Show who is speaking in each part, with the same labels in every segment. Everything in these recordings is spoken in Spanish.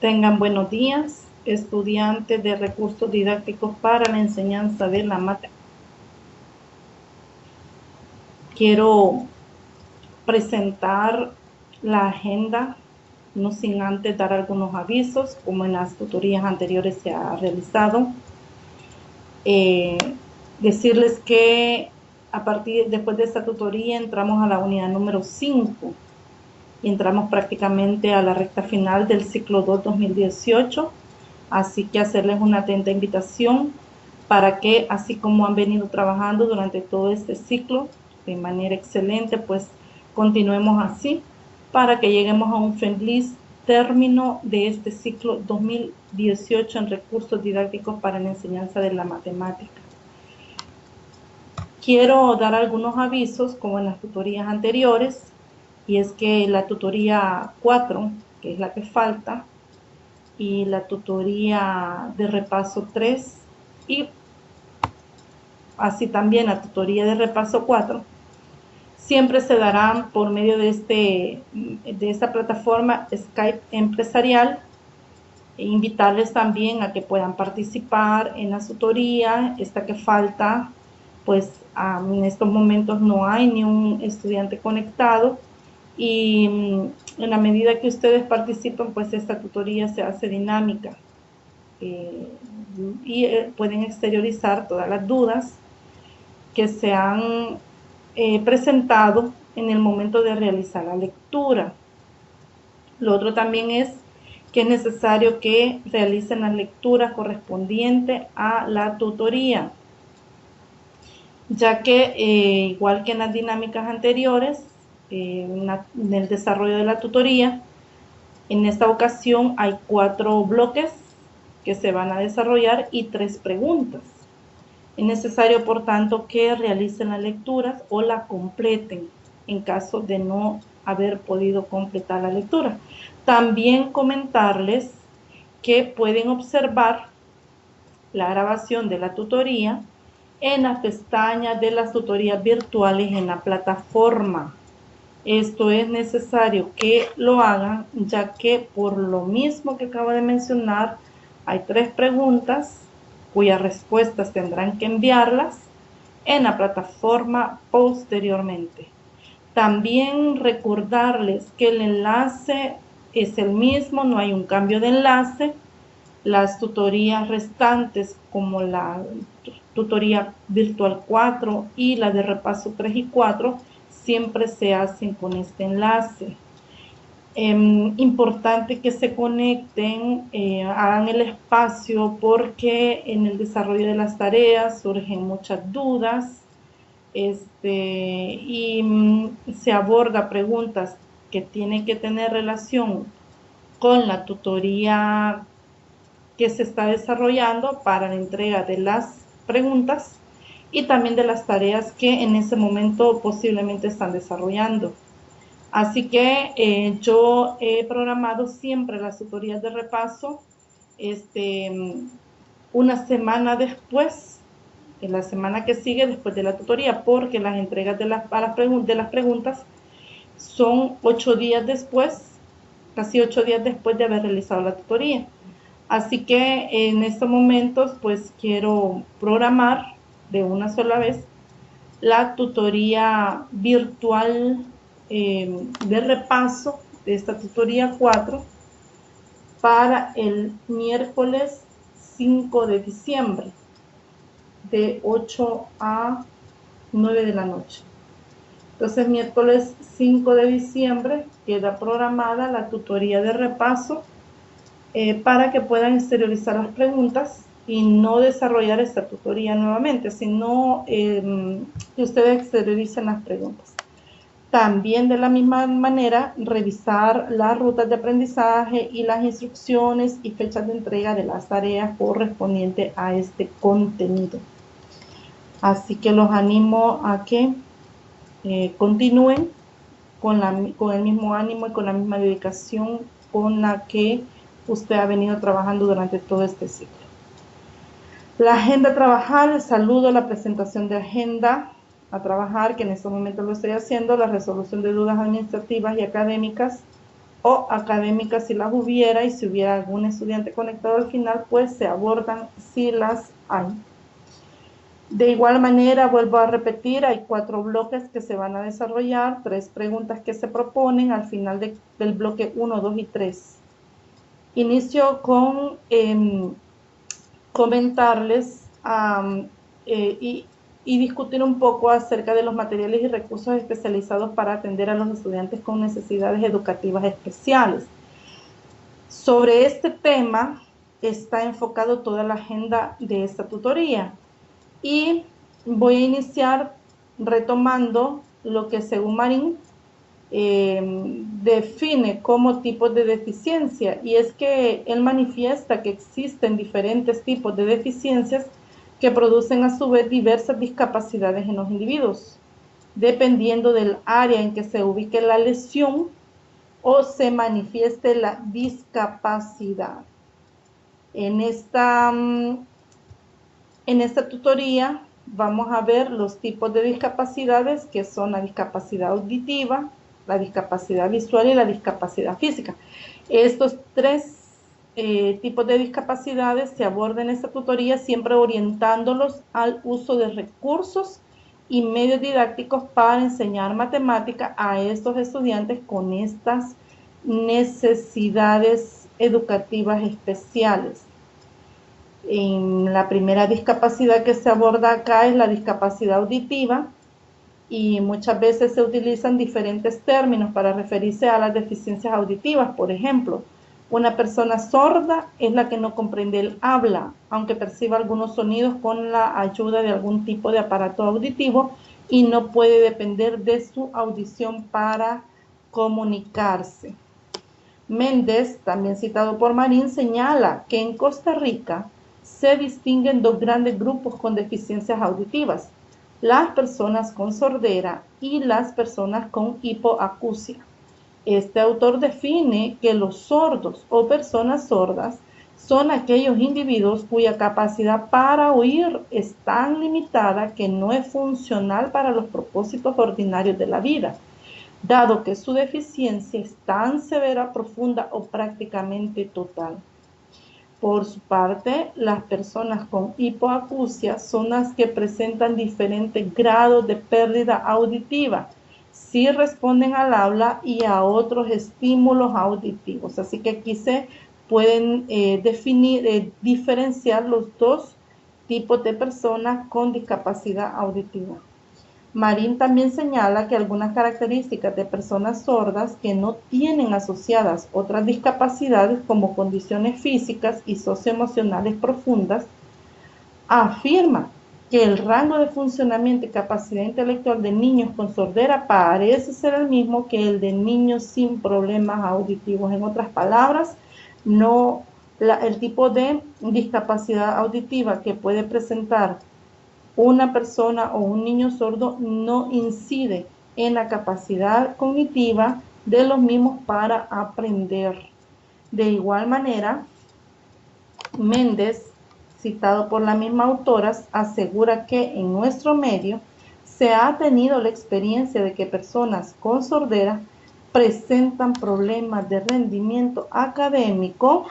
Speaker 1: Tengan buenos días, estudiantes de recursos didácticos para la enseñanza de la matemática. Quiero presentar la agenda, no sin antes dar algunos avisos, como en las tutorías anteriores se ha realizado. Decirles que después de esta tutoría entramos a la unidad número 5 y entramos prácticamente a la recta final del ciclo 2 2018, así que hacerles una atenta invitación para que, así como han venido trabajando durante todo este ciclo de manera excelente, pues continuemos así para que lleguemos a un feliz término de este ciclo 2018 en recursos didácticos para la enseñanza de la matemática. Quiero dar algunos avisos como en las tutorías anteriores, y es que la tutoría 4, que es la que falta, y la tutoría de repaso 3 y así también la tutoría de repaso 4 siempre se darán por medio de esta plataforma Skype empresarial. Invitarles también a que puedan participar en la tutoría, esta que falta, pues en estos momentos no hay ni un estudiante conectado, y en la medida que ustedes participen, pues esta tutoría se hace dinámica y pueden exteriorizar todas las dudas que se han presentado en el momento de realizar la lectura. Lo otro también es que es necesario que realicen las lecturas correspondientes a la tutoría, ya que igual que en las dinámicas anteriores, en el desarrollo de la tutoría, en esta ocasión hay 4 bloques que se van a desarrollar y 3 preguntas. Es necesario, por tanto, que realicen las lecturas o la completen en caso de no haber podido completar la lectura. También comentarles que pueden observar la grabación de la tutoría en las pestañas de las tutorías virtuales en la plataforma. Esto es necesario que lo hagan, ya que por lo mismo que acabo de mencionar, hay 3 preguntas cuyas respuestas tendrán que enviarlas en la plataforma posteriormente. También recordarles que el enlace es el mismo, no hay un cambio de enlace. Las tutorías restantes, como la tutoría virtual 4 y la de repaso 3 y 4, siempre se hacen con este enlace. Importante que se conecten, hagan el espacio, porque en el desarrollo de las tareas surgen muchas dudas y se aborda preguntas que tienen que tener relación con la tutoría que se está desarrollando para la entrega de las preguntas y también de las tareas que en ese momento posiblemente están desarrollando. Así que yo he programado siempre las tutorías de repaso una semana después, en la semana que sigue después de la tutoría, porque las entregas de las preguntas son 8 días después, casi 8 días después de haber realizado la tutoría. Así que en estos momentos pues quiero programar de una sola vez la tutoría virtual de repaso de esta tutoría 4 para el miércoles 5 de diciembre de 8 a 9 de la noche. Entonces, miércoles 5 de diciembre queda programada la tutoría de repaso para que puedan exteriorizar las preguntas y no desarrollar esta tutoría nuevamente, sino que ustedes exterioricen las preguntas. También de la misma manera, revisar las rutas de aprendizaje y las instrucciones y fechas de entrega de las tareas correspondientes a este contenido. Así que los animo a que continúen con el mismo ánimo y con la misma dedicación con la que usted ha venido trabajando durante todo este ciclo. La agenda a trabajar, el saludo, la presentación de agenda a trabajar, que en este momento lo estoy haciendo, la resolución de dudas administrativas y académicas, o académicas si las hubiera, y si hubiera algún estudiante conectado al final, pues se abordan si las hay. De igual manera, vuelvo a repetir, hay 4 bloques que se van a desarrollar, 3 preguntas que se proponen al final del bloque 1, 2 y 3. Inicio con comentarles y discutir un poco acerca de los materiales y recursos especializados para atender a los estudiantes con necesidades educativas especiales. Sobre este tema está enfocado toda la agenda de esta tutoría, y voy a iniciar retomando lo que según Marín define como tipos de deficiencia, y es que él manifiesta que existen diferentes tipos de deficiencias que producen a su vez diversas discapacidades en los individuos, dependiendo del área en que se ubique la lesión o se manifieste la discapacidad. En esta tutoría vamos a ver los tipos de discapacidades, que son la discapacidad auditiva, la discapacidad visual y la discapacidad física. Estos 3 tipos de discapacidades se abordan en esta tutoría, siempre orientándolos al uso de recursos y medios didácticos para enseñar matemática a estos estudiantes con estas necesidades educativas especiales. En la primera discapacidad que se aborda acá es la discapacidad auditiva, y muchas veces se utilizan diferentes términos para referirse a las deficiencias auditivas. Por ejemplo, una persona sorda es la que no comprende el habla, aunque perciba algunos sonidos con la ayuda de algún tipo de aparato auditivo, y no puede depender de su audición para comunicarse. Méndez, también citado por Marín, señala que en Costa Rica se distinguen 2 grandes grupos con deficiencias auditivas: las personas con sordera y las personas con hipoacusia. Este autor define que los sordos o personas sordas son aquellos individuos cuya capacidad para oír es tan limitada que no es funcional para los propósitos ordinarios de la vida, dado que su deficiencia es tan severa, profunda o prácticamente total. Por su parte, las personas con hipoacusia son las que presentan diferentes grados de pérdida auditiva, si responden al habla y a otros estímulos auditivos. Así que aquí se pueden diferenciar los 2 tipos de personas con discapacidad auditiva. Marín también señala que algunas características de personas sordas que no tienen asociadas otras discapacidades como condiciones físicas y socioemocionales profundas, afirma que el rango de funcionamiento y capacidad intelectual de niños con sordera parece ser el mismo que el de niños sin problemas auditivos. En otras palabras, el tipo de discapacidad auditiva que puede presentar una persona o un niño sordo no incide en la capacidad cognitiva de los mismos para aprender. De igual manera, Méndez, citado por la misma autora, asegura que en nuestro medio se ha tenido la experiencia de que personas con sordera presentan problemas de rendimiento académico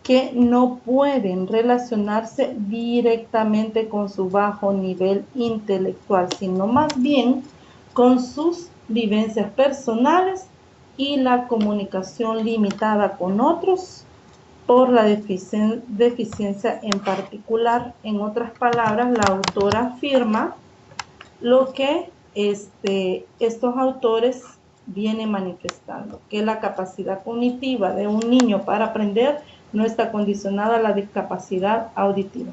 Speaker 1: que no pueden relacionarse directamente con su bajo nivel intelectual, sino más bien con sus vivencias personales y la comunicación limitada con otros por la deficiencia en particular. En otras palabras, la autora afirma lo que estos autores vienen manifestando, que la capacidad cognitiva de un niño para aprender no está condicionada a la discapacidad auditiva.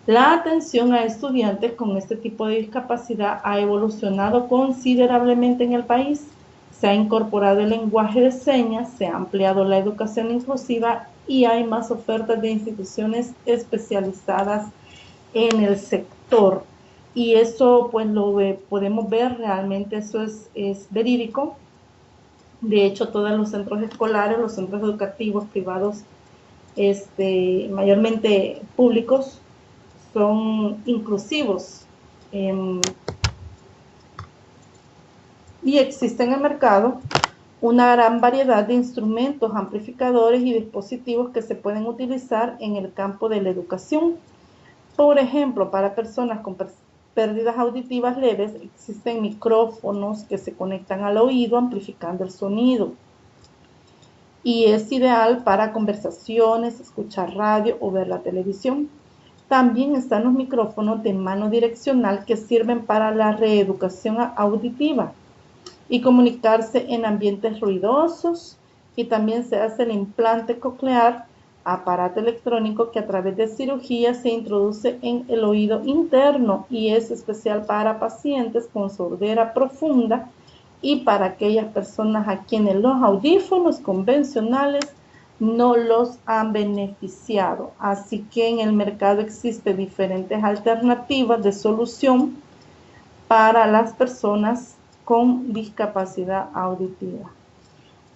Speaker 1: La atención a estudiantes con este tipo de discapacidad ha evolucionado considerablemente en el país. Se ha incorporado el lenguaje de señas, se ha ampliado la educación inclusiva y hay más ofertas de instituciones especializadas en el sector. Y eso pues lo podemos ver, realmente eso es verídico. De hecho, todos los centros escolares, los centros educativos privados, mayormente públicos, son inclusivos y existe en el mercado una gran variedad de instrumentos, amplificadores y dispositivos que se pueden utilizar en el campo de la educación. Por ejemplo, para personas con pérdidas auditivas leves existen micrófonos que se conectan al oído amplificando el sonido. Y es ideal para conversaciones, escuchar radio o ver la televisión. También están los micrófonos de mano direccional que sirven para la reeducación auditiva y comunicarse en ambientes ruidosos, y también se hace el implante coclear, aparato electrónico que a través de cirugía se introduce en el oído interno y es especial para pacientes con sordera profunda y para aquellas personas a quienes los audífonos convencionales no los han beneficiado. Así que en el mercado existen diferentes alternativas de solución para las personas con discapacidad auditiva.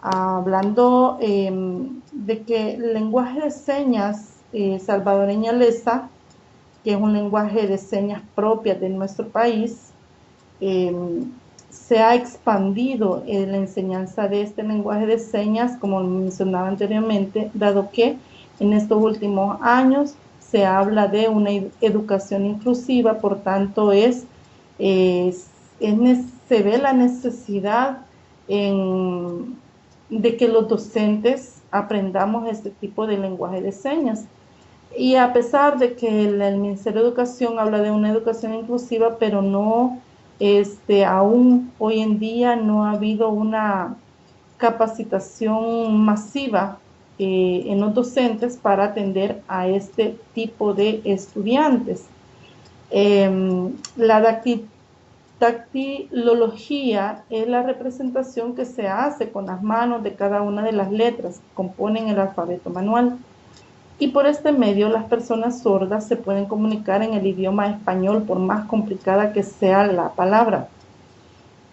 Speaker 1: Hablando de que el lenguaje de señas salvadoreña LESA, que es un lenguaje de señas propia de nuestro país, se ha expandido la enseñanza de este lenguaje de señas, como mencionaba anteriormente, dado que en estos últimos años se habla de una educación inclusiva, por tanto se ve la necesidad de que los docentes aprendamos este tipo de lenguaje de señas. Y a pesar de que el Ministerio de Educación habla de una educación inclusiva, pero no, aún hoy en día no ha habido una capacitación masiva en los docentes para atender a este tipo de estudiantes. La dactilología es la representación que se hace con las manos de cada una de las letras que componen el alfabeto manual. Y por este medio las personas sordas se pueden comunicar en el idioma español, por más complicada que sea la palabra.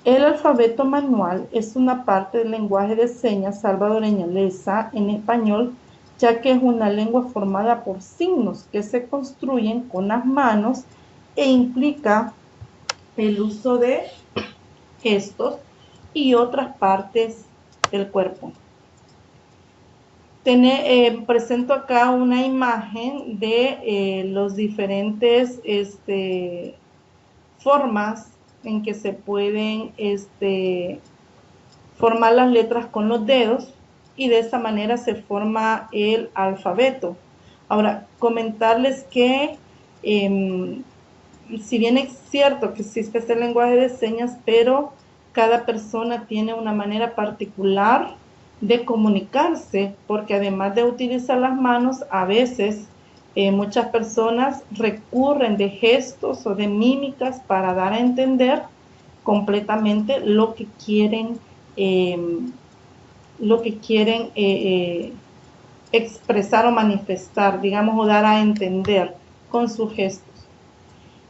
Speaker 1: El alfabeto manual es una parte del lenguaje de señas salvadoreña LESA en español, ya que es una lengua formada por signos que se construyen con las manos e implica el uso de gestos y otras partes del cuerpo. Presento acá una imagen de los diferentes formas en que se pueden formar las letras con los dedos, y de esta manera se forma el alfabeto. Ahora, comentarles que si bien es cierto que existe este lenguaje de señas, pero cada persona tiene una manera particular de comunicarse, porque además de utilizar las manos, a veces muchas personas recurren de gestos o de mímicas para dar a entender completamente lo que quieren expresar o manifestar, digamos, o dar a entender con sus gestos.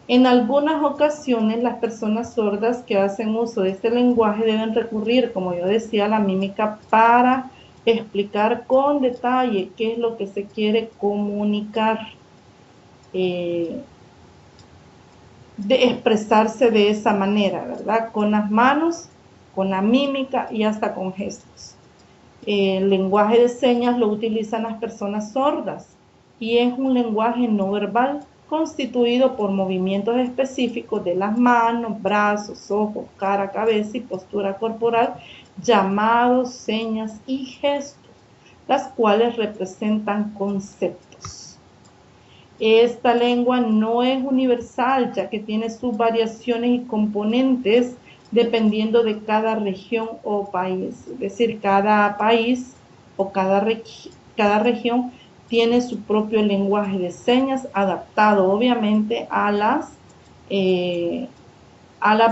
Speaker 1: En algunas ocasiones las personas sordas que hacen uso de este lenguaje deben recurrir, como yo decía, a la mímica para explicar con detalle qué es lo que se quiere comunicar, de expresarse de esa manera, ¿verdad? Con las manos, con la mímica y hasta con gestos. El lenguaje de señas lo utilizan las personas sordas y es un lenguaje no verbal constituido por movimientos específicos de las manos, brazos, ojos, cara, cabeza y postura corporal, llamados señas y gestos, las cuales representan conceptos. Esta lengua no es universal, ya que tiene sus variaciones y componentes dependiendo de cada región o país. Es decir, cada país o cada región tiene su propio lenguaje de señas adaptado obviamente a las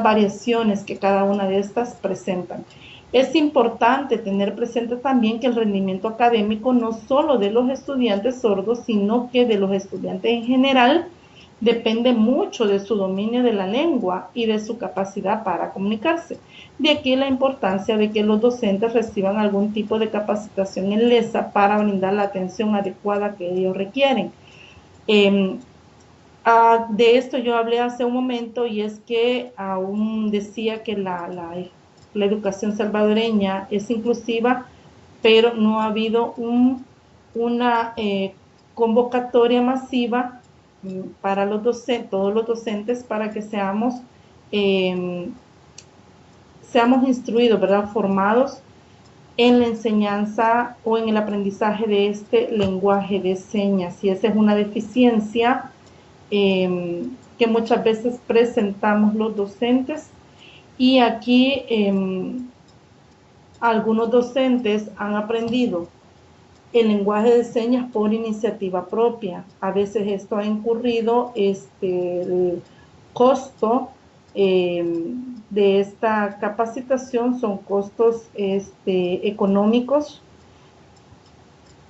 Speaker 1: variaciones que cada una de estas presentan. Es importante tener presente también que el rendimiento académico no solo de los estudiantes sordos, sino que de los estudiantes en general, depende mucho de su dominio de la lengua y de su capacidad para comunicarse. De aquí la importancia de que los docentes reciban algún tipo de capacitación en LESA para brindar la atención adecuada que ellos requieren. De esto yo hablé hace un momento, y es que aún decía que la educación salvadoreña es inclusiva, pero no ha habido una convocatoria masiva para todos los docentes para que seamos instruidos, ¿verdad? Formados en la enseñanza o en el aprendizaje de este lenguaje de señas. Y esa es una deficiencia que muchas veces presentamos los docentes. Y aquí algunos docentes han aprendido el lenguaje de señas por iniciativa propia. A veces esto ha incurrido el costo de esta capacitación son costos económicos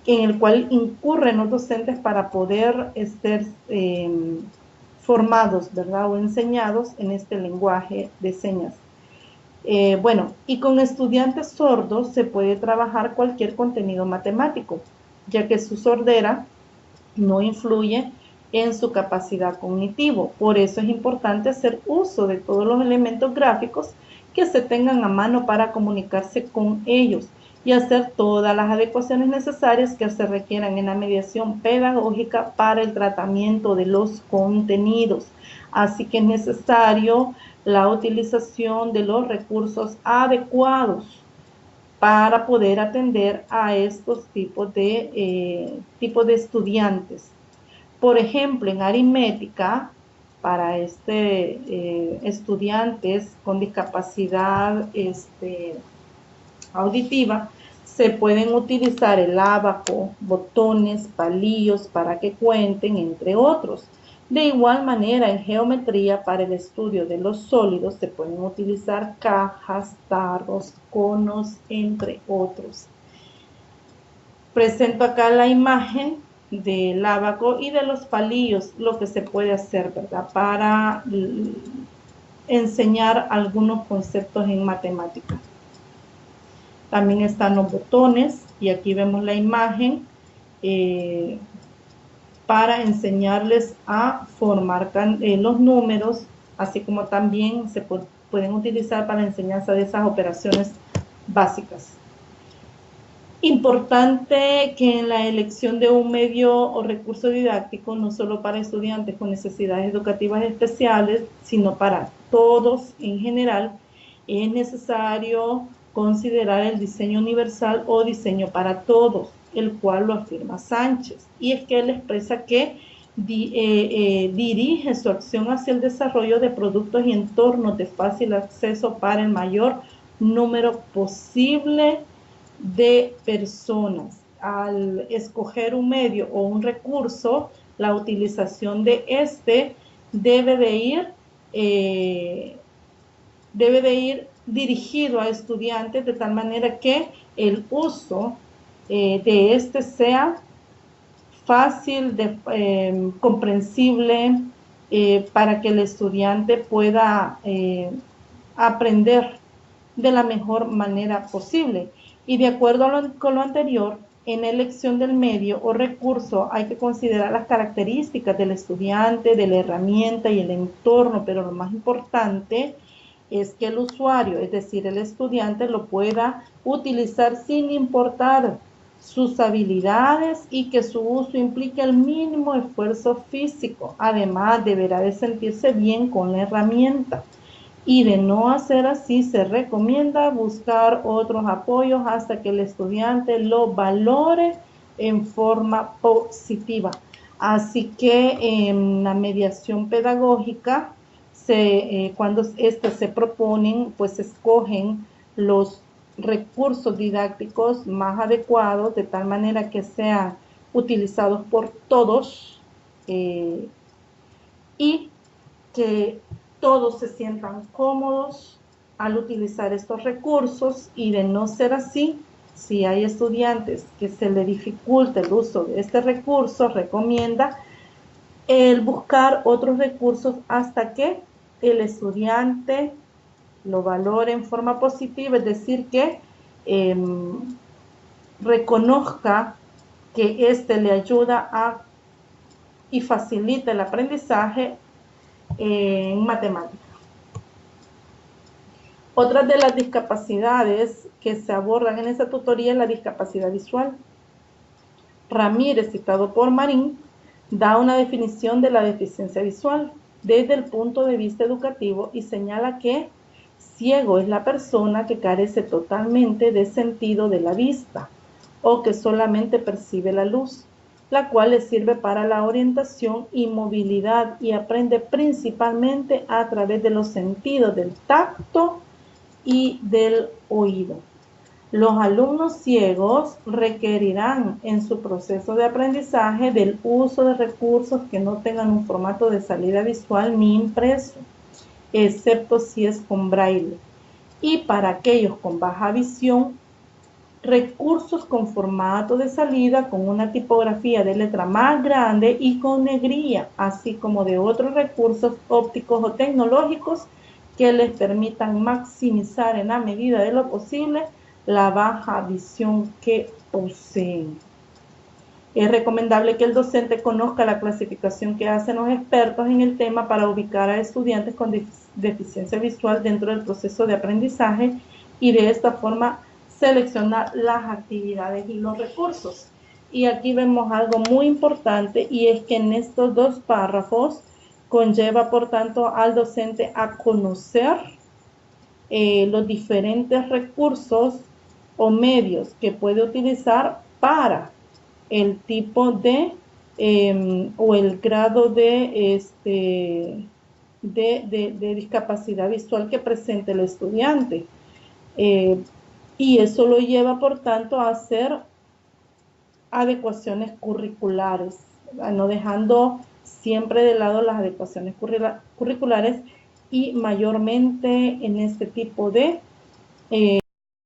Speaker 1: en el cual incurren los docentes para poder ser formados, ¿verdad? O enseñados en este lenguaje de señas. Bueno, y con estudiantes sordos se puede trabajar cualquier contenido matemático, ya que su sordera no influye en su capacidad cognitivo. Por eso es importante hacer uso de todos los elementos gráficos que se tengan a mano para comunicarse con ellos y hacer todas las adecuaciones necesarias que se requieran en la mediación pedagógica para el tratamiento de los contenidos. Así que es necesario la utilización de los recursos adecuados para poder atender a estos tipos de estudiantes. Por ejemplo, en aritmética, para estudiantes con discapacidad auditiva, se pueden utilizar el ábaco, botones, palillos para que cuenten, entre otros. De igual manera, en geometría, para el estudio de los sólidos, se pueden utilizar cajas, tarros, conos, entre otros. Presento acá la imagen del ábaco y de los palillos, lo que se puede hacer, ¿verdad? Para enseñar algunos conceptos en matemática. También están los botones y aquí vemos la imagen para enseñarles a formar los números, así como también se pueden utilizar para la enseñanza de esas operaciones básicas. Importante que en la elección de un medio o recurso didáctico, no solo para estudiantes con necesidades educativas especiales, sino para todos en general, es necesario considerar el diseño universal o diseño para todos, el cual lo afirma Sánchez. Y es que él expresa que dirige su acción hacia el desarrollo de productos y entornos de fácil acceso para el mayor número posible de personas. Al escoger un medio o un recurso, la utilización de debe de ir dirigido a estudiantes de tal manera que el uso de sea fácil, comprensible, para que el estudiante pueda aprender de la mejor manera posible. Y de acuerdo con lo anterior, en la elección del medio o recurso hay que considerar las características del estudiante, de la herramienta y el entorno, pero lo más importante es que el usuario, es decir, el estudiante, lo pueda utilizar sin importar sus habilidades y que su uso implique el mínimo esfuerzo físico. Además, deberá de sentirse bien con la herramienta. Y de no hacer así, se recomienda buscar otros apoyos hasta que el estudiante lo valore en forma positiva. Así que en la mediación pedagógica, cuando se proponen, pues se escogen los recursos didácticos más adecuados, de tal manera que sean utilizados por todos y que todos se sientan cómodos al utilizar estos recursos. Y de no ser así, si hay estudiantes que se le dificulta el uso de este recurso, recomienda el buscar otros recursos hasta que el estudiante lo valore en forma positiva, es decir, que reconozca que le ayuda y facilita el aprendizaje en matemáticas. Otra de las discapacidades que se abordan en esta tutoría es la discapacidad visual. Ramírez, citado por Marín, da una definición de la deficiencia visual desde el punto de vista educativo y señala que ciego es la persona que carece totalmente de sentido de la vista o que solamente percibe la luz, la cual le sirve para la orientación y movilidad y aprende principalmente a través de los sentidos del tacto y del oído. Los alumnos ciegos requerirán en su proceso de aprendizaje del uso de recursos que no tengan un formato de salida visual ni impreso, excepto si es con braille. Y para aquellos con baja visión, recursos con formato de salida con una tipografía de letra más grande y con negrilla, así como de otros recursos ópticos o tecnológicos que les permitan maximizar en la medida de lo posible la baja visión que poseen. Es recomendable que el docente conozca la clasificación que hacen los expertos en el tema para ubicar a estudiantes con deficiencia visual dentro del proceso de aprendizaje y de esta forma seleccionar las actividades y los recursos. Y aquí vemos algo muy importante y es que en estos dos párrafos conlleva por tanto al docente a conocer los diferentes recursos o medios que puede utilizar para el tipo de o el grado de discapacidad visual que presente el estudiante. Y eso lo lleva, por tanto, a hacer adecuaciones curriculares, no dejando siempre de lado las adecuaciones curriculares y mayormente en este tipo de